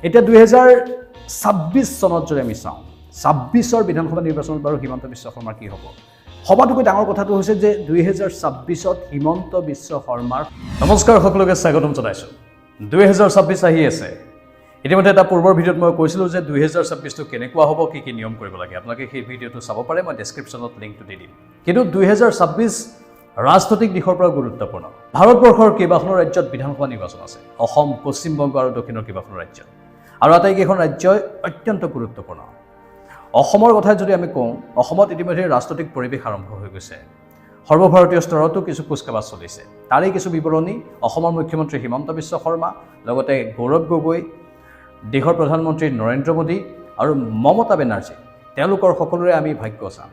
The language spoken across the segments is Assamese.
এতিয়া 2026 চনত যদি আমি চাওঁ 26ৰ বিধানসভা নিৰ্বাচনত বাৰু হিমন্ত বিশ্ব শৰ্মাৰ কি হ'ব সবাতোকৈ ডাঙৰ কথাটো হৈছে যে 2026ত হিমন্ত বিশ্ব শৰ্মাৰ নমস্কাৰ সকলোকে স্বাগতম জনাইছোঁ 2026 আহি আছে ইতিমধ্যে এটা পূৰ্বৰ ভিডিঅ'ত মই কৈছিলোঁ যে 2026টো কেনেকুৱা হ'ব কি নিয়ম কৰিব লাগে আপোনালোকে সেই ভিডিঅ'টো চাব পাৰে মই ডেছক্ৰিপশ্যনত লিংকটো দি দিম কিন্তু 2026 ৰাজনৈতিক দিশৰ পৰা গুৰুত্বপূৰ্ণ ভাৰতবৰ্ষৰ কেইবাখনো ৰাজ্যত বিধানসভা নিৰ্বাচন আছে অসম পশ্চিম বংগ আৰু দক্ষিণৰ কেইবাখনো ৰাজ্যত আৰু আটাইকেইখন ৰাজ্যই অত্যন্ত গুৰুত্বপূৰ্ণ অসমৰ কথা যদি আমি কওঁ অসমত ইতিমধ্যে ৰাজনৈতিক পৰিৱেশ আৰম্ভ হৈ গৈছে সৰ্বভাৰতীয় স্তৰতো কিছু কুচকাৱাজ চলিছে তাৰে কিছু বিৱৰণী অসমৰ মুখ্যমন্ত্ৰী হিমন্ত বিশ্ব শৰ্মা লগতে গৌৰৱ গগৈ দেশৰ প্ৰধানমন্ত্ৰী নৰেন্দ্ৰ মোদী আৰু মমতা বেনাৰ্জী তেওঁলোকৰ সকলোৰে আমি ভাগ্য চাম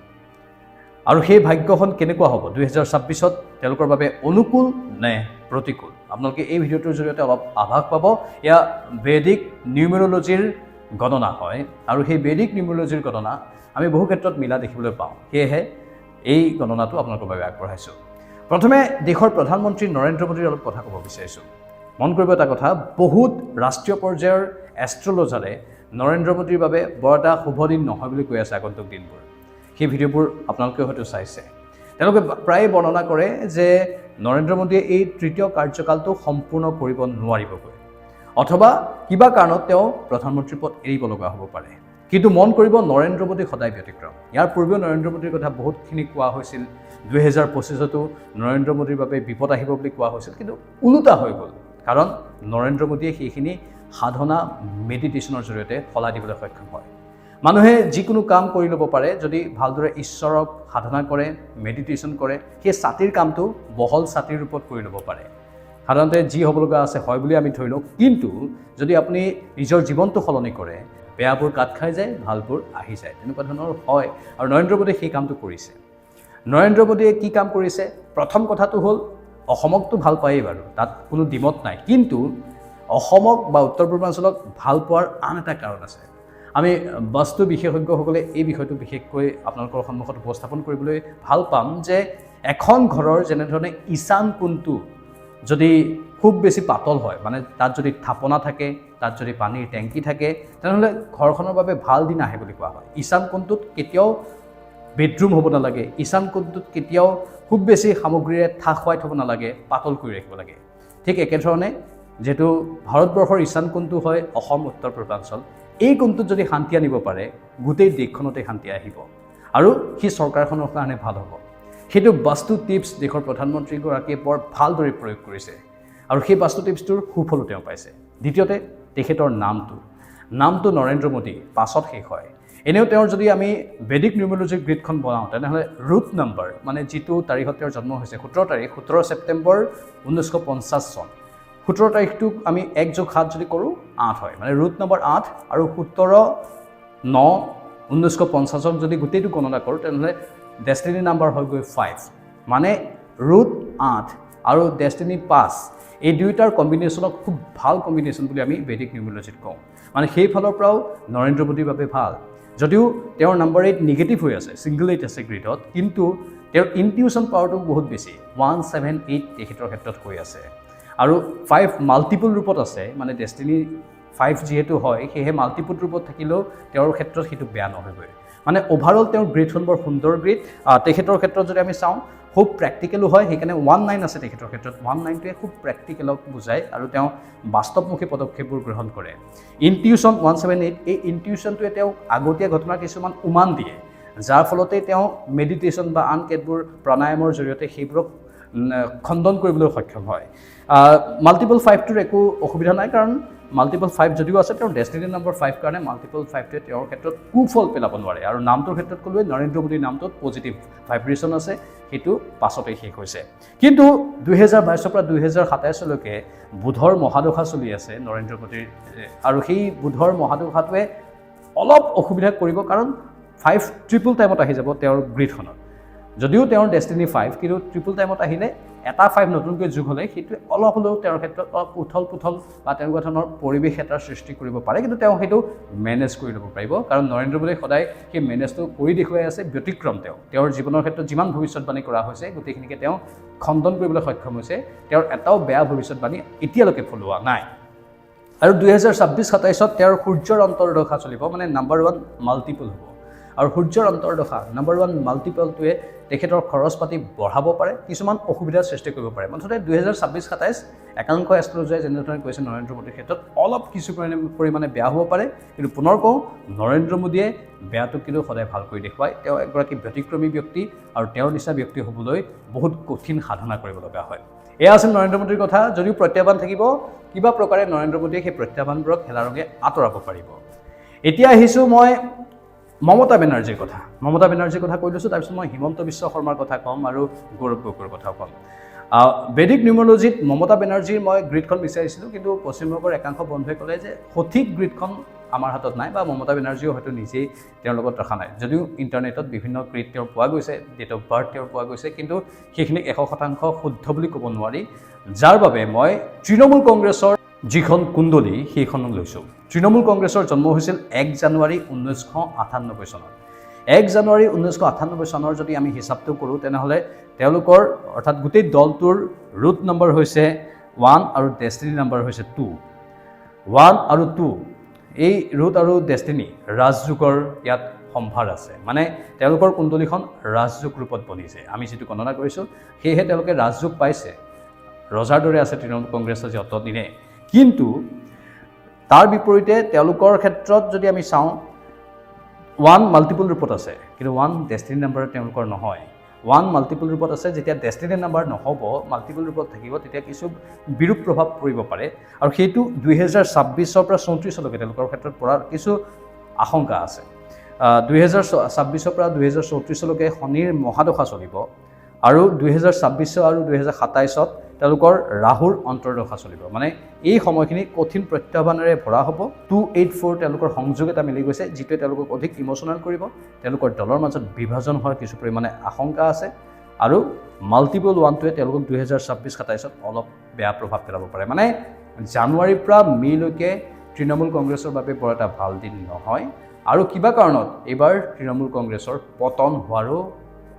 আৰু সেই ভাগ্যখন কেনেকুৱা হ'ব 2026ত তেওঁলোকৰ বাবে অনুকূল নে প্ৰতিকূল আপোনালোকে এই ভিডিঅ'টোৰ জৰিয়তে অলপ আভাস পাব এয়া বেদিক নিউমেৰলজিৰ গণনা হয় আৰু সেই বেদিক নিউমেৰলজিৰ গণনা আমি বহু ক্ষেত্ৰত মিলা দেখিবলৈ পাওঁ সেয়েহে এই গণনাটো আপোনালোকৰ বাবে আগবঢ়াইছোঁ প্ৰথমে দেশৰ প্ৰধানমন্ত্ৰী নৰেন্দ্ৰ মোদীৰ অলপ কথা ক'ব বিচাৰিছোঁ মন কৰিব এটা কথা বহুত ৰাষ্ট্ৰীয় পৰ্যায়ৰ এষ্ট্ৰলজাৰে নৰেন্দ্ৰ মোদীৰ বাবে বৰ এটা শুভ দিন নহয় বুলি কৈ আছে আগন্তুক দিনবোৰ সেই ভিডিঅ'বোৰ আপোনালোকে হয়তো চাইছে তেওঁলোকে প্ৰায়ে বৰ্ণনা কৰে যে নৰেন্দ্ৰ মোদীয়ে এই তৃতীয় কাৰ্যকালটো সম্পূৰ্ণ কৰিব নোৱাৰিবগৈ অথবা কিবা কাৰণত তেওঁ প্ৰধানমন্ত্ৰী পদ এৰিব লগা হ'ব পাৰে কিন্তু মন কৰিব নৰেন্দ্ৰ মোদী সদায় ব্যতিক্ৰম ইয়াৰ পূৰ্বেও নৰেন্দ্ৰ মোদীৰ কথা বহুতখিনি কোৱা হৈছিল 2025তো নৰেন্দ্ৰ মোদীৰ বাবে বিপদ আহিব বুলি কোৱা হৈছিল কিন্তু ওলোটা হৈ গ'ল কাৰণ নৰেন্দ্ৰ মোদীয়ে সেইখিনি সাধনা মেডিটেশ্যনৰ জৰিয়তে সলাই দিবলৈ সক্ষম হয় মানুহে যিকোনো কাম কৰি ল'ব পাৰে যদি ভালদৰে ঈশ্বৰক সাধনা কৰে মেডিটেশ্যন কৰে সেই ছাতিৰ কামটো বহল ছাতিৰ ৰূপত কৰি ল'ব পাৰে সাধাৰণতে যি হ'ব লগা আছে হয় বুলি আমি ধৰি লওঁ কিন্তু যদি আপুনি নিজৰ জীৱনটো সলনি কৰে বেয়াবোৰ কাট খাই যায় ভালবোৰ আহি যায় তেনেকুৱা ধৰণৰ হয় আৰু নৰেন্দ্ৰ মোদীয়ে সেই কামটো কৰিছে নৰেন্দ্ৰ মোদীয়ে কি কাম কৰিছে প্ৰথম কথাটো হ'ল অসমকতো ভাল পায়েই বাৰু তাত কোনো দ্বিমত নাই কিন্তু অসমক বা উত্তৰ পূৰ্বাঞ্চলক ভাল পোৱাৰ আন এটা কাৰণ আছে আমি বাস্তু বিশেষজ্ঞসকলে এই বিষয়টো বিশেষকৈ আপোনালোকৰ সন্মুখত উপস্থাপন কৰিবলৈ ভাল পাম যে এখন ঘৰৰ যেনেধৰণে ঈশান কোণটো যদি খুব বেছি পাতল হয় মানে তাত যদি থাপনা থাকে তাত যদি পানীৰ টেংকি থাকে তেনেহ'লে ঘৰখনৰ বাবে ভাল দিন আহে বুলি কোৱা হয় ঈশান কোণটোত কেতিয়াও বেডৰুম হ'ব নালাগে ঈশান কোণটোত কেতিয়াও খুব বেছি সামগ্ৰীৰে ঠাহ খুৱাই থ'ব নালাগে পাতল কৰি ৰাখিব লাগে ঠিক একেধৰণে যিহেতু ভাৰতবৰ্ষৰ ঈশান কোণটো হয় অসম উত্তৰ পূৰ্বাঞ্চল এই কোণটোত যদি শান্তি আনিব পাৰে গোটেই দেশখনতে শান্তি আহিব আৰু সেই চৰকাৰখনৰ কাৰণে ভাল হ'ব সেইটো বাস্তু টিপছ দেশৰ প্ৰধানমন্ত্ৰীগৰাকীয়ে বৰ ভালদৰে প্ৰয়োগ কৰিছে আৰু সেই বাস্তু টিপছটোৰ সুফলো তেওঁ পাইছে দ্বিতীয়তে তেখেতৰ নামটো নৰেন্দ্ৰ মোদী পাছত শেষ হয় এনেও তেওঁৰ যদি আমি বেদিক নিউমেৰলজিৰ গ্ৰিডখন বনাওঁ তেনেহ'লে ৰুট নম্বৰ মানে যিটো তাৰিখত তেওঁৰ জন্ম হৈছে 17 ছেপ্টেম্বৰ 1950 চন 17 তাৰিখটোক আমি 1+7 যদি কৰোঁ 8 হয় মানে ৰুট নম্বৰ 8 আৰু 17/9/1950 যদি গোটেইটো গণনা কৰোঁ তেনেহ'লে ডেষ্টিনি নাম্বাৰ হৈ গৈ 5 মানে ৰুট 8 আৰু ডেষ্টিনি 5 এই দুয়োটাৰ কম্বিনেশ্যনক খুব ভাল কম্বিনেশ্যন বুলি আমি বেদিক নিউমেৰলজিত কওঁ মানে সেইফালৰ পৰাও নৰেন্দ্ৰ মোদীৰ বাবে ভাল যদিও তেওঁৰ নম্বৰ 8 নিগেটিভ হৈ আছে ছিংগল 8 আছে গ্ৰিডত কিন্তু তেওঁৰ ইনটিউশ্যন পাৱাৰটো বহুত বেছি 178 তেখেতৰ ক্ষেত্ৰত হৈ আছে আৰু 5 মাল্টিপল ৰূপত আছে মানে ডেষ্টিনি 5 যিহেতু হয় সেয়েহে মাল্টিপল ৰূপত থাকিলেও তেওঁৰ ক্ষেত্ৰত সেইটো বেয়া নহয়গৈ মানে অভাৰঅল তেওঁৰ গ্ৰেডখন বৰ সুন্দৰ গ্ৰেড তেখেতৰ ক্ষেত্ৰত যদি আমি চাওঁ খুব প্ৰেক্টিকেলো হয় সেইকাৰণে 19 আছে তেখেতৰ ক্ষেত্ৰত 19টোৱে খুব প্ৰেক্টিকেলক বুজায় আৰু তেওঁ বাস্তৱমুখী পদক্ষেপবোৰ গ্ৰহণ কৰে ইনটিউশ্যন 178 এই ইনটিউশ্যনটোৱে তেওঁক আগতীয়া ঘটনাৰ কিছুমান উমান দিয়ে যাৰ ফলতে তেওঁ মেডিটেশ্যন বা আন কেতবোৰ প্ৰাণায়ামৰ জৰিয়তে সেইবোৰক খণ্ডন কৰিবলৈ সক্ষম হয় মাল্টিপল 5টোৰ একো অসুবিধা নাই কাৰণ মাল্টিপল 5 যদিও আছে তেওঁৰ ডেষ্টিনি নম্বৰ 5 কাৰণে মাল্টিপল 5টোৱে তেওঁৰ ক্ষেত্ৰত কুফল পেলাব নোৱাৰে আৰু নামটোৰ ক্ষেত্ৰত ক'লোৱে নৰেন্দ্ৰ মোদীৰ নামটোত পজিটিভ ভাইব্ৰেশ্যন আছে সেইটো পাছতেই শেষ হৈছে কিন্তু 2022 পৰা 2027লৈকে বুধৰ মহাদশা চলি আছে নৰেন্দ্ৰ মোদীৰ আৰু সেই বুধৰ মহাদশাটোৱে অলপ অসুবিধা কৰিব কাৰণ 5 ট্ৰিপল টাইমত আহি যাব তেওঁৰ গ্ৰিডখনত যদিও তেওঁৰ ডেষ্টিনি 5 কিন্তু ট্ৰিপল টাইমত আহিলে এটা 5 নতুনকৈ যোগ হ'লে সেইটো অলপ হ'লেও তেওঁৰ ক্ষেত্ৰত অলপ উথল বা তেনেকুৱা ধৰণৰ পৰিৱেশ এটাৰ সৃষ্টি কৰিব পাৰে কিন্তু তেওঁ সেইটো মেনেজ কৰি ল'ব পাৰিব কাৰণ নৰেন্দ্ৰ মোদীয়ে সদায় সেই মেনেজটো কৰি দেখুৱাই আছে ব্যতিক্ৰম তেওঁৰ জীৱনৰ ক্ষেত্ৰত যিমান ভৱিষ্যতবাণী কৰা হৈছে গোটেইখিনিকে তেওঁ খণ্ডন কৰিবলৈ সক্ষম হৈছে তেওঁৰ এটাও বেয়া ভৱিষ্যতবাণী এতিয়ালৈকে ফলোৱা নাই আৰু 2026-27ত তেওঁৰ সূৰ্যৰ অন্তৰ্দশা চলিব, মানে নাম্বাৰ 1 মাল্টিপল হ'ব। আৰু সূৰ্যৰ অন্তৰ্দশা নাম্বাৰ 1 মাল্টিপলটোৱে তেখেতৰ খৰচ পাতি বঢ়াব পাৰে, কিছুমান অসুবিধাৰ সৃষ্টি কৰিব পাৰে। মুঠতে 2026-27 একাংশ এষ্ট্ৰলজাৰে যেনেধৰণে কৈছে নৰেন্দ্ৰ মোদীৰ ক্ষেত্ৰত অলপ কিছু পৰিমাণে বেয়া হ'ব পাৰে, কিন্তু পুনৰ কওঁ নৰেন্দ্ৰ মোদীয়ে বেয়াটোক কিন্তু সদায় ভাল কৰি দেখুৱায়। তেওঁ এগৰাকী ব্যতিক্ৰমী ব্যক্তি আৰু তেওঁৰ নিচিনা ব্যক্তি হ'বলৈ বহুত কঠিন সাধনা কৰিব লগা হয়। এয়া আছিল নৰেন্দ্ৰ মোদীৰ কথা। যদিও প্ৰত্যাহ্বান থাকিব, কিবা প্ৰকাৰে নৰেন্দ্ৰ মোদীয়ে সেই প্ৰত্যাহ্বানবোৰক হেলা ৰঙে আঁতৰাব পাৰিব। এতিয়া আহিছোঁ মই মমতা বেনাৰ্জীৰ কথা। মমতা বেনাৰ্জীৰ কথা কৈ লৈছোঁ, তাৰপিছত মই হিমন্ত বিশ্ব শৰ্মাৰ কথা ক'ম আৰু গৌৰৱ গগৈৰ কথা ক'ম। বেদিক নিউমৰলজিত মমতা বেনাৰ্জীৰ মই গ্ৰিডখন বিচাৰিছিলোঁ, কিন্তু পশ্চিমবংগৰ একাংশ বন্ধুৱে ক'লে যে সঠিক গ্ৰিডখন আমাৰ হাতত নাই, বা মমতা বেনাৰ্জীও হয়তো নিজেই তেওঁৰ লগত ৰখা নাই। যদিও ইণ্টাৰনেটত বিভিন্ন গ্ৰিড তেওঁৰ পোৱা গৈছে, ডেট অফ বাৰ্থ তেওঁৰ পোৱা গৈছে, কিন্তু সেইখিনি 100% শুদ্ধ বুলি ক'ব নোৱাৰি। যাৰ বাবে মই তৃণমূল কংগ্ৰেছৰ যিখন কুণ্ডলী সেইখন লৈছোঁ। তৃণমূল কংগ্ৰেছৰ জন্ম হৈছিল 1 জানুৱাৰী 1998 চনত। 1 জানুৱাৰী 1998 চনৰ যদি আমি হিচাপটো কৰোঁ, তেনেহ'লে তেওঁলোকৰ অৰ্থাৎ গোটেই দলটোৰ ৰুট নম্বৰ হৈছে 1 আৰু ডেষ্টিনি নম্বৰ হৈছে 2। 1 আৰু 2 এই ৰুট আৰু ডেষ্টিনি ৰাজযোগৰ ইয়াত সম্ভাৰ আছে, মানে তেওঁলোকৰ কুণ্ডলীখন ৰাজযোগ ৰূপত বনিছে। আমি যিটো গণনা কৰিছোঁ, সেয়েহে তেওঁলোকে ৰাজযোগ পাইছে। ৰজাৰ দৰে আছে তৃণমূল কংগ্ৰেছৰ যে অতদিনে। কিন্তু তাৰ বিপৰীতে তেওঁলোকৰ ক্ষেত্ৰত যদি আমি চাওঁ, 1 মাল্টিপল ৰূপত আছে, কিন্তু 1 ডেষ্টিনি নম্বৰ তেওঁলোকৰ নহয়। 1 মাল্টিপল ৰূপত আছে, যেতিয়া ডেষ্টিনি নম্বৰ নহ'ব, মাল্টিপল ৰূপত থাকিব, তেতিয়া কিছু বিৰূপ প্ৰভাৱ পৰিব পাৰে। আৰু সেইটো 2026-ৰ পৰা 34-লৈকে তেওঁলোকৰ ক্ষেত্ৰত পৰাৰ কিছু আশংকা আছে। 2026-ৰ পৰা 2034-লৈকে শনিৰ মহাদশা চলিব, আৰু 2026 আৰু 2027-ত তেওঁলোকৰ ৰাহুৰ অন্তৰ্দশা চলিব। মানে এই সময়খিনি কঠিন প্ৰত্যাহ্বানেৰে ভৰা হ'ব। 284 তেওঁলোকৰ সংযোগ এটা মিলি গৈছে, যিটোৱে তেওঁলোকক অধিক ইম'চনেল কৰিব। তেওঁলোকৰ দলৰ মাজত বিভাজন হোৱাৰ কিছু পৰিমাণে আশংকা আছে, আৰু মাল্টিপল 1টোৱে তেওঁলোকক 2026-27ত অলপ বেয়া প্ৰভাৱ পেলাব পাৰে। মানে জানুৱাৰীৰ পৰা মে'লৈকে তৃণমূল কংগ্ৰেছৰ বাবে বৰ এটা ভাল দিন নহয়, আৰু কিবা কাৰণত এইবাৰ তৃণমূল কংগ্ৰেছৰ পতন হোৱাৰো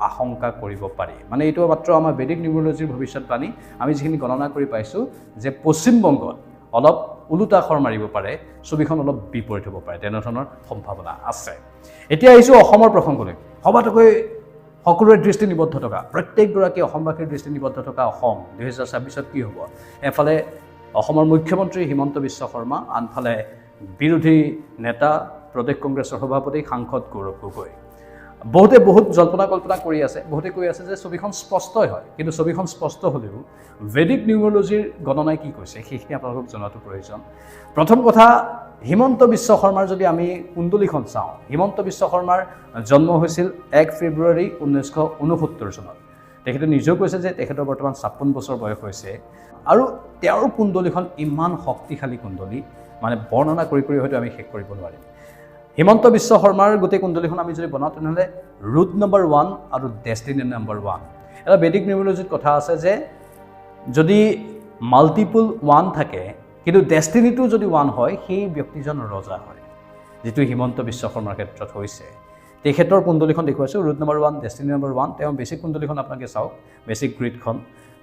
আশংকা কৰিব পাৰি। মানে এইটো মাত্ৰ আমাৰ বেদিক নিউমৰলজিৰ ভৱিষ্যতবাণী। আমি যিখিনি গণনা কৰি পাইছোঁ যে পশ্চিমবংগত অলপ ওলোটা খৰ মাৰিব পাৰে, ছবিখন অলপ বিপৰীত হ'ব পাৰে, তেনেধৰণৰ সম্ভাৱনা আছে। এতিয়া আহিছোঁ অসমৰ প্ৰসংগলৈ। সবাতোকৈ সকলোৰে দৃষ্টি নিবদ্ধ থকা, প্ৰত্যেকগৰাকী অসমবাসীৰ দৃষ্টি নিবদ্ধ থকা অসম 2026-ত কি হ'ব। এফালে অসমৰ মুখ্যমন্ত্ৰী হিমন্ত বিশ্ব শৰ্মা, আনফালে বিৰোধী নেতা প্ৰদেশ কংগ্ৰেছৰ সভাপতি সাংসদ গৌৰৱ গগৈ। বহুতে বহুত জল্পনা কল্পনা কৰি আছে, বহুতে কৈ আছে যে ছবিখন স্পষ্টই হয়, কিন্তু ছবিখন স্পষ্ট হ'লেও বেদিক নিউমৰলজিৰ গণনাই কি কৈছে সেইখিনি আপোনালোকক জনাটো প্ৰয়োজন। প্ৰথম কথা, হিমন্ত বিশ্ব শৰ্মাৰ যদি আমি কুণ্ডলীখন চাওঁ, হিমন্ত বিশ্ব শৰ্মাৰ জন্ম হৈছিল 1 ফেব্ৰুৱাৰী 1969 চনত। তেখেতে নিজেও কৈছে যে তেখেতৰ বৰ্তমান 56 বছৰ বয়স হৈছে, আৰু তেওঁৰ কুণ্ডলীখন ইমান শক্তিশালী কুণ্ডলী, মানে বৰ্ণনা কৰি কৰি হয়তো আমি শেষ কৰিব নোৱাৰিম। হিমন্ত বিশ্ব শৰ্মাৰ গোটেই কুণ্ডলীখন আমি যদি বনাওঁ, তেনেহ'লে ৰুট নম্বৰ 1 আৰু ডেষ্টিনি নম্বৰ 1। এটা বেদিক নিউমৰলজিত কথা আছে যে যদি মাল্টিপল 1 থাকে, কিন্তু ডেষ্টিনিটো যদি 1 হয়, সেই ব্যক্তিজন ৰজা হয়, যিটো হিমন্ত বিশ্ব শৰ্মাৰ ক্ষেত্ৰত হৈছে। তেখেতৰ কুণ্ডলীখন দেখুৱাইছোঁ, ৰুট নম্বৰ 1, ডেষ্টিনি নম্বৰ 1। তেওঁ বেছিক কুণ্ডলীখন আপোনালোকে চাওক, বেছিক গ্ৰিডখন,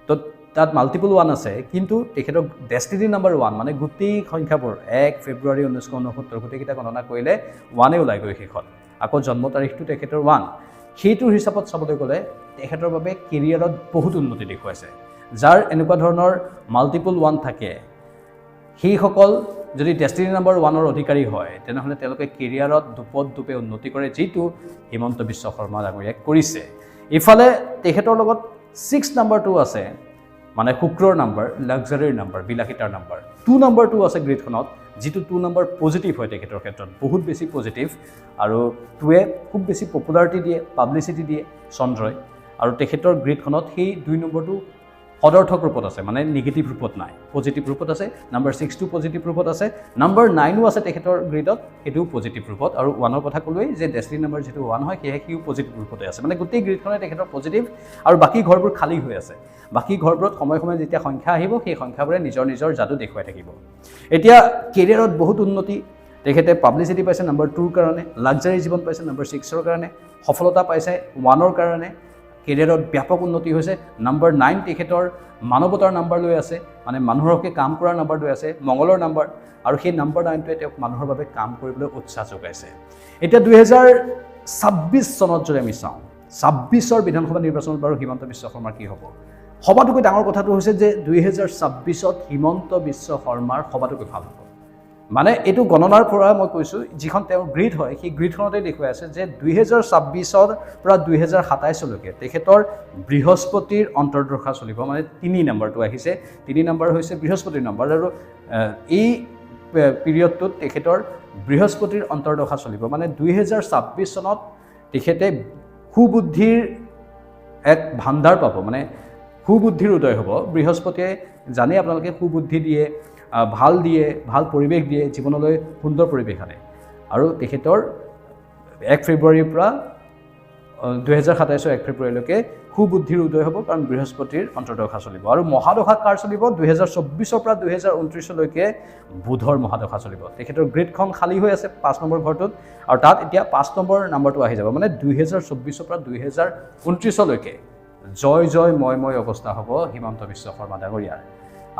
তো তাত মাল্টিপল 1 আছে, কিন্তু তেখেতৰ ডেষ্টিনি নম্বৰ 1, মানে গোটেই সংখ্যাবোৰ 1 ফেব্ৰুৱাৰী 1969 গোটেইকেইটা গণনা কৰিলে 1 ওলাই গৈ শেষত। আকৌ জন্ম তাৰিখটো তেখেতৰ 1। সেইটোৰ হিচাপত চাবলৈ গ'লে তেখেতৰ বাবে কেৰিয়াৰত বহুত উন্নতি দেখুৱাইছে। যাৰ এনেকুৱা ধৰণৰ মাল্টিপল 1 থাকে, সেইসকল যদি ডেষ্টিনি নম্বৰ 1-ৰ অধিকাৰী হয়, তেনেহ'লে তেওঁলোকে কেৰিয়াৰত দুপে উন্নতি কৰে, যিটো হিমন্ত বিশ্ব শৰ্মা ডাঙৰীয়াই কৰিছে। ইফালে তেখেতৰ লগত 6 নম্বৰটো আছে, মানে শুক্ৰৰ নম্বৰ, লাক্সাৰীৰ নম্বৰ, বিলাসিতাৰ নম্বৰ। 2 নম্বৰটো আছে গ্ৰিডখনত, যিটো 2 নম্বৰ পজিটিভ হয় তেখেতৰ ক্ষেত্ৰত, বহুত বেছি পজিটিভ, আৰু 2ৱে খুব বেছি পপুলাৰিটি দিয়ে, পাব্লিচিটি দিয়ে চন্দ্ৰই। আৰু তেখেতৰ গ্ৰিডখনত সেই 2 নম্বৰটো সদৰ্থক ৰূপত আছে, মানে নিগেটিভ ৰূপত নাই, পজিটিভ ৰূপত আছে। নম্বৰ 6টো পজিটিভ ৰূপত আছে, নম্বৰ 9ও আছে তেখেতৰ গ্ৰিডত, সেইটোও পজিটিভ ৰূপত। আৰু 1-ৰ কথা ক'লোৱেই যে ডেষ্টিনি নম্বৰ যিটো 1 হয়, সেয়েহে সিও পজিটিভ ৰূপতে আছে। মানে গোটেই গ্ৰিডখনে তেখেতৰ পজিটিভ, আৰু বাকী ঘৰবোৰ খালী হৈ আছে। বাকী ঘৰবোৰত সময়ে সময়ে যেতিয়া সংখ্যা আহিব, সেই সংখ্যাবোৰে নিজৰ নিজৰ যাদু দেখুৱাই থাকিব। এতিয়া কেৰিয়াৰত বহুত উন্নতি, তেখেতে পাব্লিচিটি পাইছে নম্বৰ 2ৰ কাৰণে, লাক্সাৰী জীৱন পাইছে নম্বৰ 6ৰ কাৰণে, সফলতা পাইছে 1-ৰ কাৰণে, কেৰিয়াৰত ব্যাপক উন্নতি হৈছে। নম্বৰ 9 তেখেতৰ মানৱতাৰ নম্বৰ লৈ আছে, মানে মানুহৰ হকে কাম কৰাৰ নম্বৰ লৈ আছে, মংগলৰ নম্বৰ, আৰু সেই নম্বৰ 9টোৱে তেওঁক মানুহৰ বাবে কাম কৰিবলৈ উৎসাহ যোগাইছে। এতিয়া 2026 চনত যদি আমি চাওঁ, 26ৰ বিধানসভা নিৰ্বাচনত বাৰু হিমন্ত বিশ্ব শৰ্মাৰ কি হ'ব? সবাতোকৈ ডাঙৰ কথাটো হৈছে যে 2026ত হিমন্ত বিশ্ব শৰ্মাৰ সবাতোকৈ ভাল হ'ব। মানে এইটো গণনাৰ পৰা মই কৈছোঁ, যিখন তেওঁৰ গ্ৰিড হয় সেই গ্ৰিডখনতে দেখুৱাই আছে যে 2026ৰ পৰা 2027লৈকে তেখেতৰ বৃহস্পতিৰ অন্তৰ্দশা চলিব। মানে 3 নম্বৰটো আহিছে, 3 নম্বৰ হৈছে বৃহস্পতিৰ নম্বৰ, আৰু এই পিৰিয়ডটোত তেখেতৰ বৃহস্পতিৰ অন্তৰ্দশা চলিব। মানে 2026 চনত তেখেতে সুবুদ্ধিৰ এক ভাণ্ডাৰ পাব, মানে সুবুদ্ধিৰ উদয় হ'ব। বৃহস্পতিয়ে জানে আপোনালোকে সুবুদ্ধি দিয়ে, ভাল পৰিৱেশ দিয়ে, জীৱনলৈ সুন্দৰ পৰিৱেশ আনে। আৰু তেখেতৰ 1 ফেব্ৰুৱাৰীৰ পৰা 2027ৰ 1 ফেব্ৰুৱাৰীলৈকে সুবুদ্ধিৰ উদয় হ'ব, কাৰণ বৃহস্পতিৰ অন্তৰ্দশা চলিব। আৰু মহাদশা কাৰ চলিব? 2024ৰ পৰা 2029লৈকে বুধৰ মহাদশা চলিব। তেখেতৰ গ্ৰিডখন খালী হৈ আছে 5 নম্বৰ ঘৰটোত, আৰু তাত এতিয়া 5 নম্বৰ নম্বৰটো আহি যাব। মানে 2024ৰ পৰা 2029লৈকে জয় জয় ময় অৱস্থা হ'ব হিমন্ত বিশ্ব শৰ্মা ডাঙৰীয়াৰ।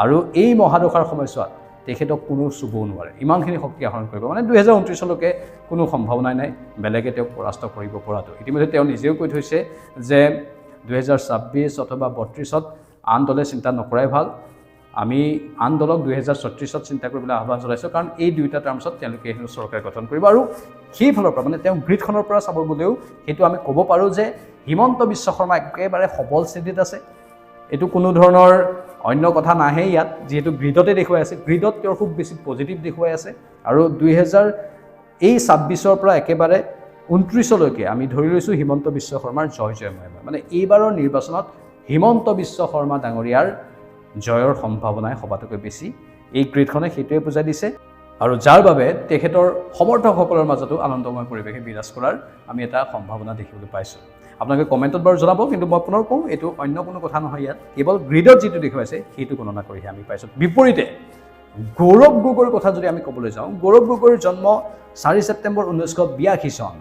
আৰু এই মহাদশাৰ সময়ছোৱাত তেখেতক কোনো চুবও নোৱাৰে, ইমানখিনি শক্তি আহৰণ কৰিব। মানে 2029লৈকে কোনো সম্ভাৱনাই নাই বেলেগে তেওঁক পৰাস্ত কৰিব পৰাটো। ইতিমধ্যে তেওঁ নিজেও কৈ থৈছে যে 2026 অথবা 32ত আন দলে চিন্তা নকৰাই ভাল, আমি আন দলক 2036ত চিন্তা কৰিবলৈ আহ্বান জনাইছোঁ, কাৰণ এই দুয়োটা টাৰ্মছত তেওঁলোকে হেনো চৰকাৰ গঠন কৰিব। আৰু সেইফালৰ পৰা মানে তেওঁ গ্ৰিডখনৰ পৰা চাব গ'লেও সেইটো আমি ক'ব পাৰোঁ যে হিমন্ত বিশ্ব শৰ্মা একেবাৰে সবল স্থিতিত আছে। এইটো কোনো ধৰণৰ অন্য কথা নাহে ইয়াত, যিহেতু গ্ৰিডতে দেখুৱাই আছে, গ্ৰিডত তেওঁৰ খুব বেছি পজিটিভ দেখুৱাই আছে। আৰু 2026ৰ পৰা একেবাৰে 29লৈকে আমি ধৰি লৈছোঁ হিমন্ত বিশ্ব শৰ্মাৰ জয় জয়ময়। মানে এইবাৰৰ নিৰ্বাচনত হিমন্ত বিশ্ব শৰ্মা ডাঙৰীয়াৰ জয়ৰ সম্ভাৱনাই সবাতোকৈ বেছি। এই গ্ৰিডখনে সেইটোৱে বুজাই দিছে, আৰু যাৰ বাবে তেখেতৰ সমৰ্থকসকলৰ মাজতো আনন্দময় পৰিৱেশে বিৰাজ কৰাৰ আমি এটা সম্ভাৱনা দেখিবলৈ পাইছোঁ। আপোনালোকে কমেণ্টত বাৰু জনাব, কিন্তু মই পুনৰ কওঁ এইটো অন্য কোনো কথা নহয়, ইয়াত কেৱল গ্ৰিডত যিটো দেখুৱাইছে সেইটো গণনা কৰিহে আমি পাইছোঁ। বিপৰীতে গৌৰৱ গগৈৰ কথা যদি আমি ক'বলৈ যাওঁ, গৌৰৱ গগৈৰ জন্ম 4 ছেপ্টেম্বৰ 1982 চন,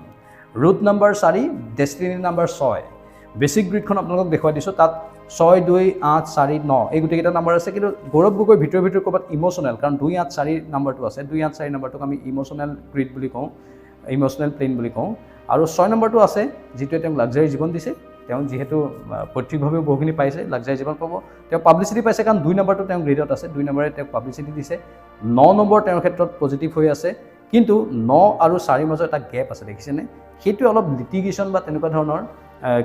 root number 4, destiny number 6। Basic গ্ৰিডখন আপোনালোকক দেখুৱাই দিছোঁ, তাত 6, 2, 8, 4, 9 এই গোটেইকেইটা নম্বৰ আছে। কিন্তু গৌৰৱ গগৈ ভিতৰে ক'ৰবাত ইম'চনেল, কাৰণ 2, 8, 4 নম্বৰটো আছে। 2, 8, 4 নম্বৰটোক আমি ইম'চনেল গ্ৰিড বুলি কওঁ, ইম'চনেল প্লেন বুলি কওঁ। আৰু 6 নম্বৰটো আছে, যিটোৱে তেওঁক লাক্সাৰী জীৱন দিছে। তেওঁ যিহেতু পৈতৃকভাৱেও বহুখিনি পাইছে, লাক্সাৰী জীৱন পাব। তেওঁ পাব্লিচিটি পাইছে, কাৰণ 2 নম্বৰটো তেওঁ গ্ৰিডত আছে, 2 নম্বৰে তেওঁক পাব্লিচিটি দিছে। 9 নম্বৰ তেওঁৰ ক্ষেত্ৰত পজিটিভ হৈ আছে, কিন্তু 9 আৰু 4ৰ মাজত এটা গেপ আছে, দেখিছেনে? সেইটোৱে অলপ লিটিগেশ্যন বা তেনেকুৱা ধৰণৰ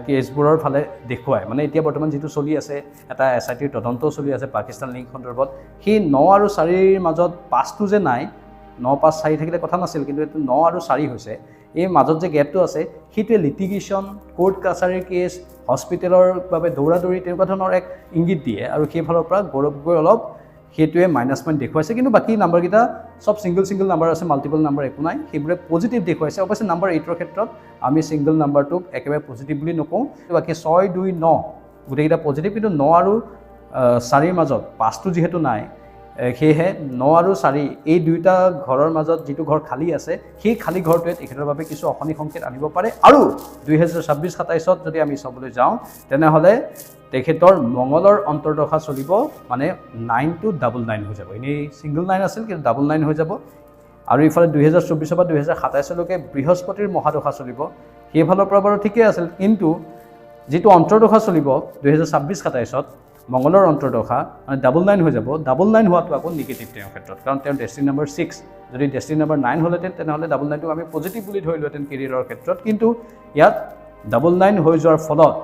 কেছবোৰৰ ফালে দেখুৱায়। মানে এতিয়া বৰ্তমান যিটো চলি আছে, এটা SITৰ তদন্তও চলি আছে পাকিস্তান লিংক সন্দৰ্ভত। সেই 9 আৰু 4ৰ মাজত 5টো যে নাই, 9, 5, 4 থাকিলে কথা নাছিল, কিন্তু এইটো 9 আৰু 4 হৈছে। এই মাজত যে গেপটো আছে সেইটোৱে লিটিগেশ্যন, কোৰ্ট কাছাৰীৰ কেছ, হস্পিটেলৰ বাবে দৌৰাদৌৰি তেনেকুৱা ধৰণৰ এক ইংগিত দিয়ে। আৰু সেইফালৰ পৰা গৌৰৱ গগৈ অলপ সেইটোৱে মাইনাছ পইণ্ট দেখুৱাইছে। কিন্তু বাকী নাম্বাৰকেইটা চব ছিংগল নাম্বাৰ আছে, মাল্টিপল নাম্বাৰ একো নাই, সেইবোৰে পজিটিভ দেখুৱাইছে। অৱশ্যে নম্বৰ 8ৰ ক্ষেত্ৰত আমি ছিংগল নাম্বাৰটোক একেবাৰে পজিটিভ বুলি নকওঁ। বাকী 6, 2, 9 গোটেইকেইটা পজিটিভ, কিন্তু 9 আৰু 4ৰ মাজত 5টো যিহেতু নাই, সেয়েহে 9 আৰু 4 এই দুয়োটা ঘৰৰ মাজত যিটো ঘৰ খালী আছে, সেই খালী ঘৰটোৱে তেখেতৰ বাবে কিছু অশনি সংকেত আনিব পাৰে। আৰু 2026-27ত যদি আমি চাবলৈ যাওঁ, তেনেহ'লে তেখেতৰ মংগলৰ অন্তৰ্দশা চলিব, মানে 9 to 99 হৈ যাব। এনেই ছিংগল 9 আছিল, কিন্তু 99 হৈ যাব। আৰু ইফালে 2024 পৰা 2027লৈকে বৃহস্পতিৰ মহাদশা চলিব। সেইফালৰ পৰা বাৰু ঠিকেই আছিল, কিন্তু যিটো অন্তৰ্দশা চলিব 2026-27ত মংগলৰ অন্তৰ্দশা, মানে 99 হৈ যাব। 99 হোৱাটো আকৌ নিগেটিভ তেওঁৰ ক্ষেত্ৰত, কাৰণ তেওঁৰ ডেষ্টিনি নম্বৰ 6। যদি ডেষ্টিনি নম্বৰ 9 হ'লহেঁতেন, তেনেহ'লে 99টোক আমি পজিটিভ বুলি ধৰিলোহেঁতেন কেৰিয়াৰৰ ক্ষেত্ৰত। কিন্তু ইয়াত 99 হৈ যোৱাৰ ফলত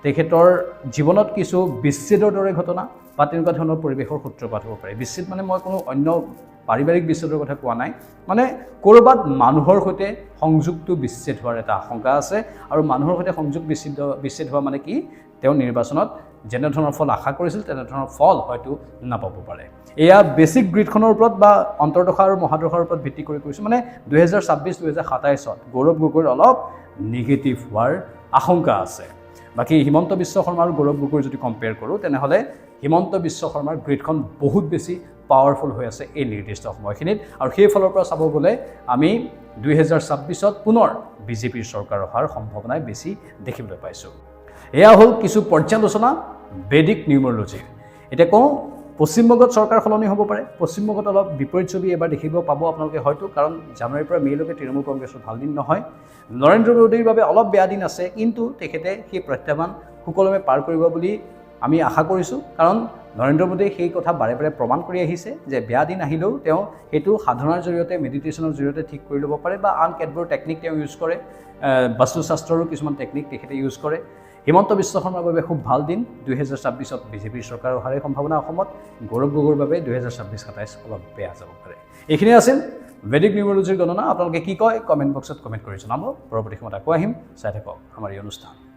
তেখেতৰ জীৱনত কিছু বিচ্ছেদৰ দৰে ঘটনা বা তেনেকুৱা ধৰণৰ পৰিৱেশৰ সূত্ৰপাত হ'ব পাৰে। বিচ্ছেদ মানে মই কোনো অন্য পাৰিবাৰিক বিচ্ছেদৰ কথা কোৱা নাই, মানে ক'ৰবাত মানুহৰ সৈতে সংযোগটো বিচ্ছেদ হোৱাৰ এটা আশংকা আছে। আৰু মানুহৰ সৈতে সংযোগ বিচ্ছেদ হোৱা মানে কি, তেওঁ নিৰ্বাচনত যেনেধৰণৰ ফল আশা কৰিছিল তেনেধৰণৰ ফল হয়তো নাপাব পাৰে। এয়া বেছিক গ্ৰিডখনৰ ওপৰত বা অন্তৰ্দশা আৰু মহাদশাৰ ওপৰত ভিত্তি কৰি কৈছোঁ। মানে 2026-27ত গৌৰৱ গগৈৰ অলপ নিগেটিভ হোৱাৰ আশংকা আছে। বাকী হিমন্ত বিশ্ব শৰ্মা আৰু গৌৰৱ গগৈৰ যদি কম্পেয়াৰ কৰোঁ, তেনেহ'লে হিমন্ত বিশ্ব শৰ্মাৰ গ্ৰিডখন বহুত বেছি পাৱাৰফুল হৈ আছে এই নিৰ্দিষ্ট সময়খিনিত। আৰু সেইফালৰ পৰা চাব গ'লে আমি 2026ত পুনৰ বিজেপিৰ চৰকাৰ অহাৰ সম্ভাৱনাই বেছি দেখিবলৈ পাইছোঁ। এয়া হ'ল কিছু পৰ্যালোচনা বেদিক নিউমৰলজিৰ। এতিয়া কওঁ পশ্চিমবংগত চৰকাৰ সলনি হ'ব পাৰে, পশ্চিমবংগত অলপ বিপৰীত ছবি এবাৰ দেখিব পাব আপোনালোকে হয়তো, কাৰণ জানুৱাৰীৰ পৰা মে'লৈকে তৃণমূল কংগ্ৰেছৰ ভাল দিন নহয়। নৰেন্দ্ৰ মোদীৰ বাবে অলপ বেয়া দিন আছে, কিন্তু তেখেতে সেই প্ৰত্যাহ্বান সুকলমে পাৰ কৰিব বুলি আমি আশা কৰিছোঁ, কাৰণ নৰেন্দ্ৰ মোদীয়ে সেই কথা বাৰে বাৰে প্ৰমাণ কৰি আহিছে যে বেয়া দিন আহিলেও তেওঁ সেইটো সাধনাৰ জৰিয়তে, মেডিটেশ্যনৰ জৰিয়তে ঠিক কৰি ল'ব পাৰে, বা আন কেতবোৰ টেকনিক তেওঁ ইউজ কৰে, বাস্তুশাস্ত্ৰৰো কিছুমান টেকনিক তেখেতে ইউজ কৰে। হিমন্ত বিশ্ব শৰ্মাৰ বাবে খুব ভাল দিন। 2026ত বিজেপিৰ চৰকাৰ অহাৰে সম্ভাৱনা অসমত। গৌৰৱ গগৈৰ বাবে 2026-27 অলপ বেয়া যাব পাৰে। এইখিনি আছিল বেদিক নিউমৰলজিৰ গণনা। আপোনালোকে কি কয় কমেণ্ট বক্সত কমেণ্ট কৰি জনাব। পৰৱৰ্তী সময়ত আকৌ আহিম। চাই থাকক আমাৰ এই অনুষ্ঠান।